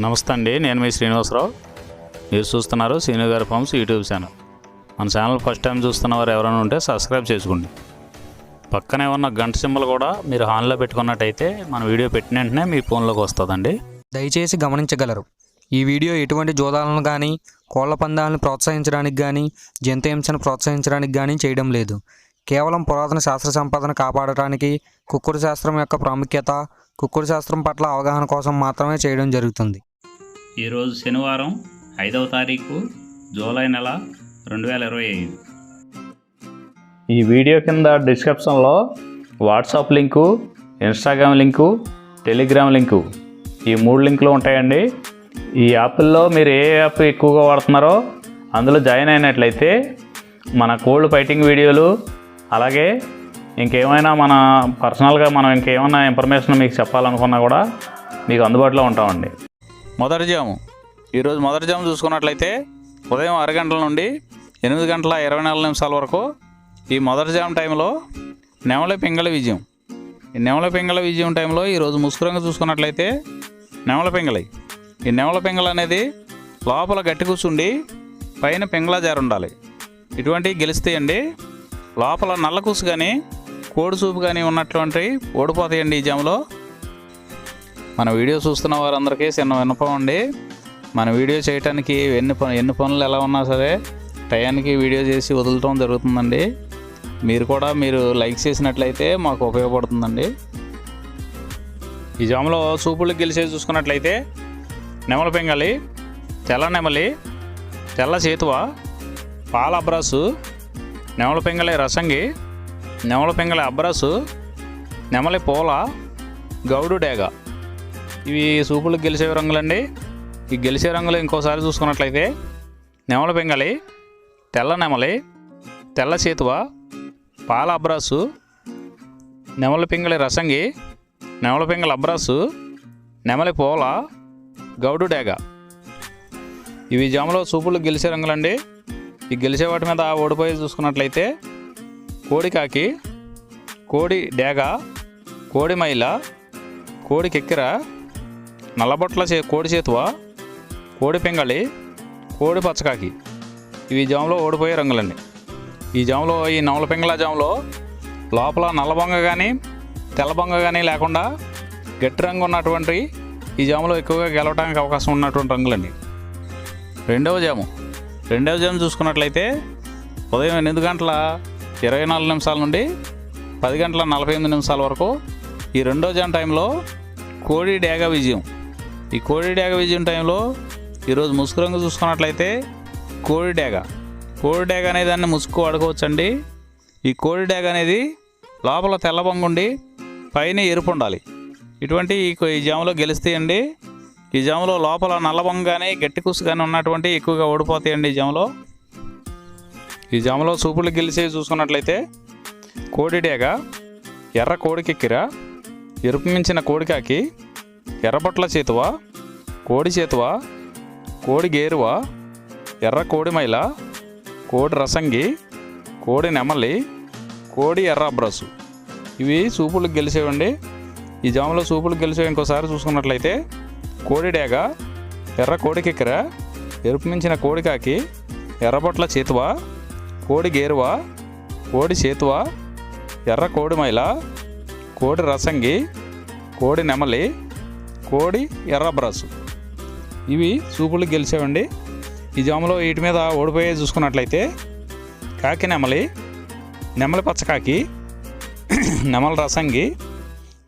నమస్తే అండి, నేను మీ శ్రీనివాసరావు. మీరు చూస్తున్నారు శ్రీను గారి ఫార్మ్స్ యూట్యూబ్ ఛానల్. మన ఛానల్ ఫస్ట్ టైం చూస్తున్న వారు ఎవరైనా ఉంటే సబ్స్క్రైబ్ చేసుకోండి. పక్కనే ఉన్న గంట సింబల్ కూడా మీరు ఆన్లో పెట్టుకున్నట్టయితే మన వీడియో పెట్టిన వెంటనే మీ ఫోన్లోకి వస్తుందండి. దయచేసి గమనించగలరు, ఈ వీడియో ఎటువంటి జోదాలను కానీ కోళ్ల పందాలను ప్రోత్సహించడానికి కానీ జంతు హింసను ప్రోత్సహించడానికి కానీ చేయడం లేదు. కేవలం పురాతన శాస్త్ర సంపదను కాపాడటానికి, కుక్కుడు శాస్త్రం యొక్క ప్రాముఖ్యత, కుక్కుడు శాస్త్రం పట్ల అవగాహన కోసం మాత్రమే చేయడం జరుగుతుంది. ఈరోజు శనివారం 5వ తారీఖు జూలై నెల 2025. ఈ వీడియో కింద డిస్క్రిప్షన్లో WhatsApp link, Instagram link, Telegram link, ఈ 3 లింకులు ఉంటాయండి. ఈ యాప్ల్లో మీరు ఏ యాప్ ఎక్కువగా వాడుతున్నారో అందులో జాయిన్ అయినట్లయితే మన కోల్డ్ ఫైటింగ్ వీడియోలు, అలాగే ఇంకేమైనా మన పర్సనల్గా మనం ఇంకేమైనా ఇన్ఫర్మేషన్ మీకు చెప్పాలనుకున్నా కూడా మీకు అందుబాటులో ఉంటామండి. మొదటి జాము, ఈరోజు మొదటి జాము చూసుకున్నట్లయితే ఉదయం 6 గంటల నుండి 8 గంటల 24 నిమిషాల వరకు ఈ మొదటి జాము టైంలో నెమలి పింగళ విజయం. ఈ నెమలి పింగళ విజయం టైంలో ఈరోజు ముసుకురంగా చూసుకున్నట్లయితే నెమలి పింగళి. ఈ నెమలి పింగళ అనేది లోపల గట్టి కూర్చుండి పైన పింగళ జారు ఉండాలి. ఇటువంటివి గెలుస్తాయండి. లోపల నల్ల కూసు కానీ కోడి సూపు కానీ ఉన్నటువంటి ఓడిపోతాయండి ఈ జాములో. మన వీడియో చూస్తున్న వారందరికీ చిన్న విన్నపం అండి, మన వీడియో చేయడానికి ఎన్ని పనులు ఎలా ఉన్నా సరే టయానికి వీడియో చేసి వదలటం జరుగుతుందండి. మీరు లైక్ చేసినట్లయితే మాకు ఉపయోగపడుతుందండి. ఈ జాములో సూపులకు గెలిచేసి చూసుకున్నట్లయితే నెమలి పింగళి, తెల్ల నెమలి, తెల్ల చేతువ, పాల అబ్రాసు, నెమలి పింగళి రసంగి, నెమలి పింగళి అబ్రాసు, నెమలి పూల, గౌడు డేగ. ఇవి సూపులకు గెలిచే రంగులండి. ఈ గెలిచే రంగులు ఇంకోసారి చూసుకున్నట్లయితే నెమలి పింగళి, తెల్ల నెమలి, తెల్ల చేతువ, పాల అబ్రాసు, నెమలి పింగళి రసంగి, నెమలి పింగళి అబ్రాసు, నెమలి పూల, గౌడు డేగ. ఇవి జాములో సూపులు గెలిచే రంగులండి. ఈ గెలిచే వాటి మీద ఓడిపోయి చూసుకున్నట్లయితే కోడి కాకి, కోడి డేగ, కోడి మైల, కోడి కెక్కిర, నల్లబొట్ల కోడి చేతువ, కోడి పింగళి, కోడి పచ్చకాకి. ఇవి జాములో ఓడిపోయే రంగులండి. ఈ జాములో ఈ నెమలి పింగళ జాములో లోపల నల్ల బొంగ కానీ తెల్ల బొంగ కానీ లేకుండా గట్టి రంగు ఉన్నటువంటి ఈ జాములో ఎక్కువగా గెలవడానికి అవకాశం ఉన్నటువంటి రంగులండి. రెండవ జాము చూసుకున్నట్లయితే ఉదయం 8 గంటల 24 నిమిషాల నుండి 10 గంటల 48 నిమిషాల వరకు ఈ రెండో జాము టైంలో కోడి డేగ విజయం. ఈ కోడి డేగ విజయం టైంలో ఈరోజు ముసుగు రంగు చూసుకున్నట్లయితే కోడి డేగ అనే దాన్ని ముసుగు వాడుకోవచ్చండి. ఈ కోడి డేగ అనేది లోపల తెల్ల బొంగుండి పైన ఎరుపు ఉండాలి. ఇటువంటి ఈ జాములో గెలుస్తాయండి. ఈ జాములో లోపల నల్లబొంగ కానీ గట్టి కుసు కానీ ఉన్నటువంటి ఎక్కువగా ఓడిపోతాయండి ఈ జాములో. ఈ జాములో సూపులు గెలిచి చూసుకున్నట్లయితే కోడి డేగ, ఎర్ర కోడి కెక్కిర, ఎరుపు మించిన కోడికాకి, ఎర్రబొట్ల చేతువ, కోడి చేతువ, కోడి గేరువ, ఎర్ర కోడి మైల, కోడి రసంగి, కోడి నెమలి, కోడి ఎర్ర అబ్రాసు. ఇవి సూపులు గెలిచేవండి. ఈ జాములో సూపులు గెలిచేవి ఇంకోసారి చూసుకున్నట్లయితే కోడి డేగ, ఎర్ర కోడి కెక్కిర, ఎరుపు మించిన కోడికాకి, ఎర్రబొట్ల చేతువ, కోడి గేరువ, కోడి చేతువ, ఎర్ర కోడి మైల, కోడి రసంగి, కోడి నెమలి, కోడి ఎర్ర బ్రాసు. ఇవి సూపులు గెలిచేవండి. ఈ జాములో వీటి మీద ఓడిపోయే చూసుకున్నట్లయితే కాకి నెమలి, నెమలి పచ్చకాకి, నెమలి రసంగి,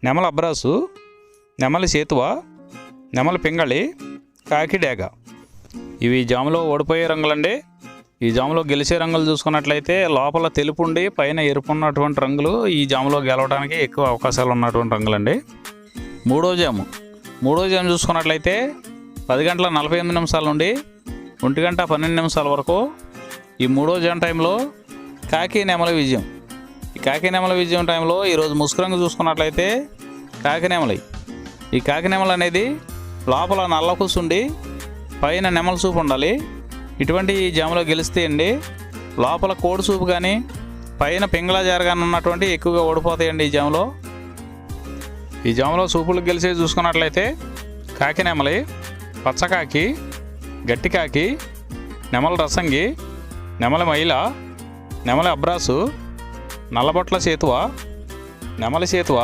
నెమలి అబ్రాసు, నెమలి చేతువ, నెమలి పింగళి, కాకి డేగ. ఇవి జాములో ఓడిపోయే రంగులండి. ఈ జాములో గెలిచే రంగులు చూసుకున్నట్లయితే లోపల తెలుపు ఉండి పైన ఎరుపు ఉన్నటువంటి రంగులు ఈ జాములో గెలవడానికి ఎక్కువ అవకాశాలు ఉన్నటువంటి రంగులండి. మూడో జాము చూసుకున్నట్లయితే 10 గంటల 48 నిమిషాల నుండి 1 గంట 12 నిమిషాల వరకు ఈ మూడో జాము టైంలో కాకి నెమలి విజయం. ఈ కాకి నెమలి విజయం టైంలో ఈరోజు ముసుకురంగు చూసుకున్నట్లయితే కాకి నెమలి. ఈ కాకి నెమలి అనేది లోపల నల్ల కూసుండి పైన నెమలి సూపు ఉండాలి. ఇటువంటి ఈ జాములో గెలుస్తాయండి. లోపల కోడి సూపు కానీ పైన పింగళ జారు కానీ ఉన్నటువంటి ఎక్కువగా ఓడిపోతాయండి ఈ జాములో సూపులు గెలిచి చూసుకున్నట్లయితే కాకి నెమలి, పచ్చకాకి, గట్టికాకి, నెమల రసంగి, నెమలి మైల, నెమలి అబ్రాసు, నల్లబొట్ల సేతువ, నెమలి సేతువ,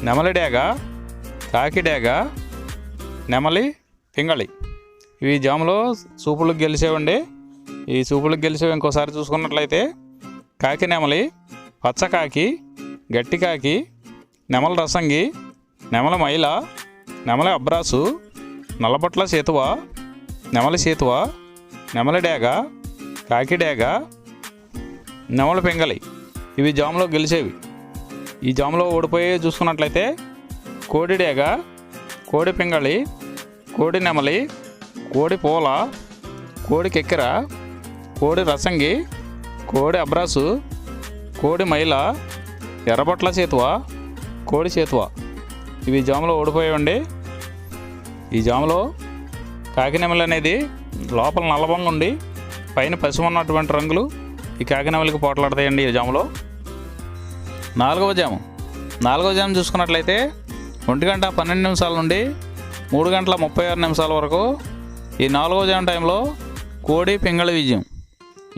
నెమలి డేగ, కాకి డేగ, నెమలి పింగళి. ఇవి జాములో సూపులకు గెలిచేవండి. ఈ సూపులకు గెలిచేవి ఇంకోసారి చూసుకున్నట్లయితే కాకి నెమలి, పచ్చకాకి, గట్టికాకి, నెమల రసంగి, నెమలి మైల, నెమలి అబ్రాసు, నల్లబొట్ల సేతువ, నెమలి సేతువ, నెమలి డేగ, కాకి డేగ, నెమలి పింగళి. ఇవి జాములో గెలిచేవి. ఈ జాములో ఓడిపోయి చూసుకున్నట్లయితే కోడి డేగ, కోడి పింగళి, కోడి నెమలి, కోడి పూల, కోడి కెక్కెర, కోడి రసంగి, కోడి అబ్రాసు, కోడి మైల, ఎర్రబొట్ల సేతువ, కోడి సేతువ. ఇవి జాములో ఓడిపోయాయండి. ఈ జాములో కాకి నెమలి అనేది లోపల నల్లబంగా ఉండి పైన పసుపు ఉన్నటువంటి రంగులు ఈ కాకి నెమలికి పోట్లాడతాయండి ఈ జాములో. నాలుగవ జాము చూసుకున్నట్లయితే 1:12 నుండి 3:36 వరకు ఈ 4వ జాము టైంలో కోడి పింగళి విజయం.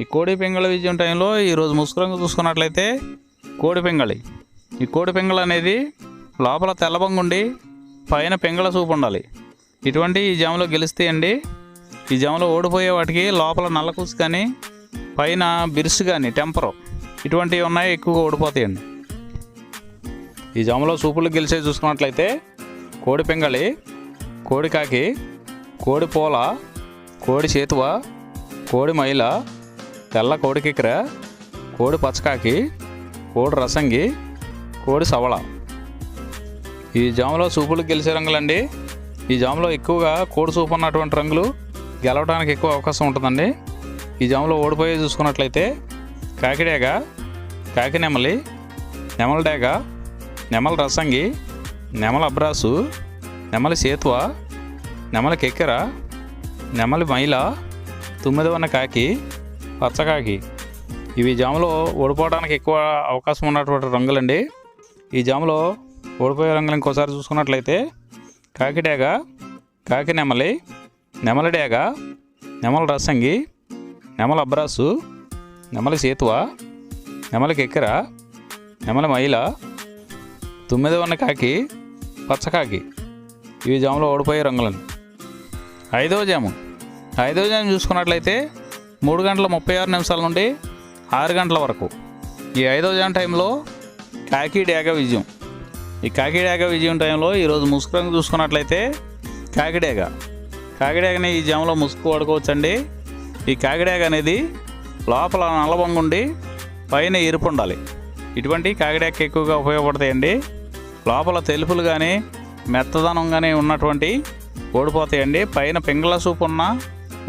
ఈ కోడి పింగళి విజయం టైంలో ఈరోజు ముసుకురంగు చూసుకున్నట్లయితే కోడి పింగళి. ఈ కోడి పింగళి అనేది లోపల తెల్లబంగుండి పైన పింగళ చూపు ఉండాలి. ఇటువంటి ఈ జాములో గెలుస్తాయండి. ఈ జాములో ఓడిపోయే వాటికి లోపల నల్లకూసు కానీ పైన బిరుసు కానీ టెంపరు ఇటువంటివి ఉన్నాయి, ఎక్కువగా ఓడిపోతాయండి. ఈ జాములో సూపులు గెలిచే చూసుకున్నట్లయితే కోడి పింగళి, కోడి కాకి, కోడి పూల, కోడి సేతువ, కోడి మైల, తెల్ల కోడి కిక్కెర, కోడి పచ్చకాకి, కోడి రసంగి, కోడి సవళ. ఈ జాములో సూపులు గెలిచే రంగులండి. ఈ జాములో ఎక్కువగా కోడి సూపు ఉన్నటువంటి రంగులు గెలవడానికి ఎక్కువ అవకాశం ఉంటుందండి. ఈ జాములో ఓడిపోయి చూసుకున్నట్లయితే కాకిడేగ, కాకి నెమలి, నెమల డేగ, నెమలి రసంగి, నెమల అబ్రాసు, నెమలి సేతువ, నెమలి కెక్కెర, నెమలి మైల, 9వ కాకి, పచ్చకాకి. ఇవి జాములో ఓడిపోవడానికి ఎక్కువ అవకాశం ఉన్నటువంటి రంగులండి. ఈ జాములో ఓడిపోయే రంగులు ఇంకోసారి చూసుకున్నట్లయితే కాకిడేగ, కాకి నెమలి, నెమలి డేగ, నెమలి రసంగి, నెమలి అబ్రాసు, నెమలి సేతువ, నెమలి కెక్కెర, నెమలి మైల, 9వ కాకి, పచ్చకాకి. ఇవి జాములో ఓడిపోయే రంగులండి. ఐదవ జాము చూసుకున్నట్లయితే 3:36 నుండి 6 గంటల వరకు ఈ 5వ జాము టైంలో కాకి డేగ విజయం. ఈ కాకి డేగ విజయం టైంలో ఈరోజు ముసుగు రంగు చూసుకున్నట్లయితే కాకిడేగని ఈ జాములో ముసుగు వాడుకోవచ్చండి. ఈ కాకిడేగ అనేది లోపల నల్లబొంగుండి పైన ఎరుపు ఉండాలి. ఇటువంటి కాకిడేగకి ఎక్కువగా ఉపయోగపడతాయండి. లోపల తెలుపులు కానీ మెత్తదనం కానీ ఉన్నటువంటి ఓడిపోతాయండి. పైన పింగళ సూపు ఉన్న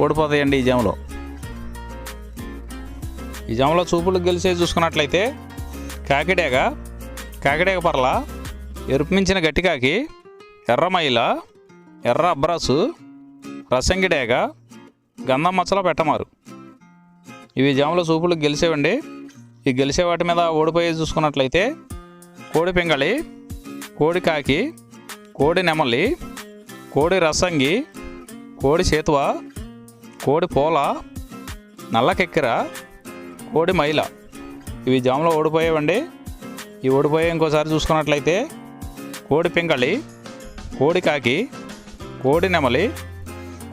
ఓడిపోతాయండి ఈ జాములో. ఈ జాములో చూపులు గెలిచే చూసుకున్నట్లయితే కాకిడేగ పర్ల, ఎరుపు మించిన గట్టికాకి, ఎర్రమైల, ఎర్ర అబ్రాసు, రసంగి డేగ, గంధం మచ్చలో పెట్టమారు. ఇవి జాములో సూపులు గెలిచేవండి. ఈ గెలిచే వాటి మీద ఓడిపోయి చూసుకున్నట్లయితే కోడి పింగళి, కోడి కాకి, కోడి నెమలి, కోడి రసంగి, కోడి సేతువ, కోడి పూల, నల్ల కెక్కెర, కోడి మైల. ఇవి జాములో ఓడిపోయేవండి. ఈ ఓడిపోయే ఇంకోసారి చూసుకున్నట్లయితే కోడి పింగళి, కోడి కాకి, కోడి నెమలి,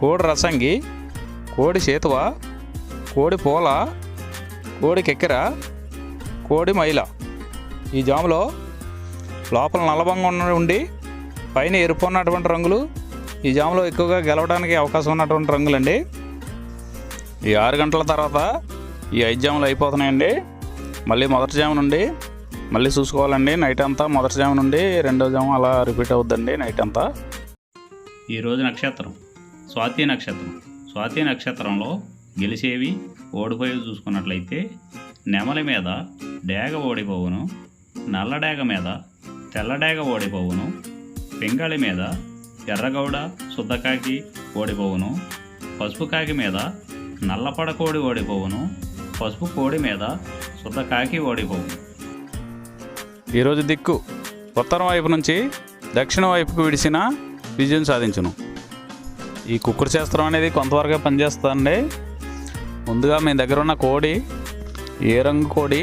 కోడి రసంగి, కోడి సేతువ, కోడి పూల, కోడి కెక్కెర, కోడి మైల. ఈ జాములో లోపల నల్లబంగా ఉండి పైన ఎరుపు ఉన్నటువంటి రంగులు ఈ జాములో ఎక్కువగా గెలవడానికి అవకాశం ఉన్నటువంటి రంగులండి. ఈ 6 గంటల తర్వాత ఈ 5 జాములు అయిపోతున్నాయండి. మళ్ళీ మొదటి జాము నుండి మళ్ళీ చూసుకోవాలండి. నైట్ అంతా మొదటి జాము నుండి 2వ జాము అలా రిపీట్ అవుద్దండి నైట్ అంతా. ఈరోజు నక్షత్రం స్వాతి నక్షత్రంలో గెలిచేవి ఓడిపోయి చూసుకున్నట్లయితే నెమలి మీద డేగ ఓడిపోవును, నల్ల డేగ మీద తెల్ల డేగ ఓడిపోవును, పింగళి మీద ఎర్రగౌడ శుద్ధకాకి ఓడిపోవును, పసుపు కాకి మీద నల్లపడ కోడి ఓడిపోవును, పసుపు కోడి మీద శుద్ధకాకి ఓడిపోవును. ఈరోజు దిక్కు ఉత్తరం వైపు నుంచి దక్షిణ వైపుకు విడిచిన విజయం సాధించును. ఈ కుక్కుడు శాస్త్రం అనేది కొంతవరకే పనిచేస్తుందండి. ముందుగా మీ దగ్గర ఉన్న కోడి ఏ రంగు కోడి,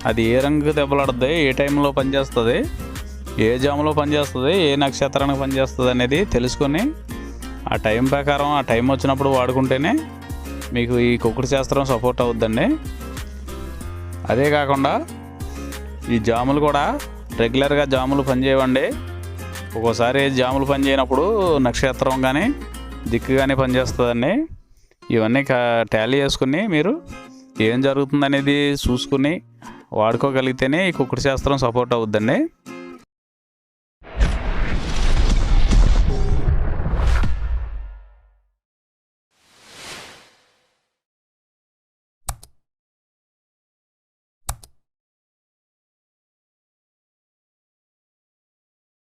అది ఏ రంగు దెబ్బలాడుతుంది, ఏ టైంలో పనిచేస్తుంది, ఏ జాములో పనిచేస్తుంది, ఏ నక్షత్రానికి పనిచేస్తుంది అనేది తెలుసుకొని ఆ టైం ప్రకారం ఆ టైం వచ్చినప్పుడు వాడుకుంటేనే మీకు ఈ కుక్కుడు శాస్త్రం సపోర్ట్ అవుద్దండి. అదే కాకుండా ఈ జాములు కూడా రెగ్యులర్గా జాములు పనిచేయవండి. ఒక్కోసారి జాములు పనిచేయనప్పుడు నక్షత్రం కానీ దిక్కు కానీ పనిచేస్తుందండి. ఇవన్నీ టాలీ చేసుకుని మీరు ఏం జరుగుతుందనేది చూసుకుని వాడుకోగలిగితేనే ఈ కుక్కుడు శాస్త్రం సపోర్ట్ అవుద్దండి.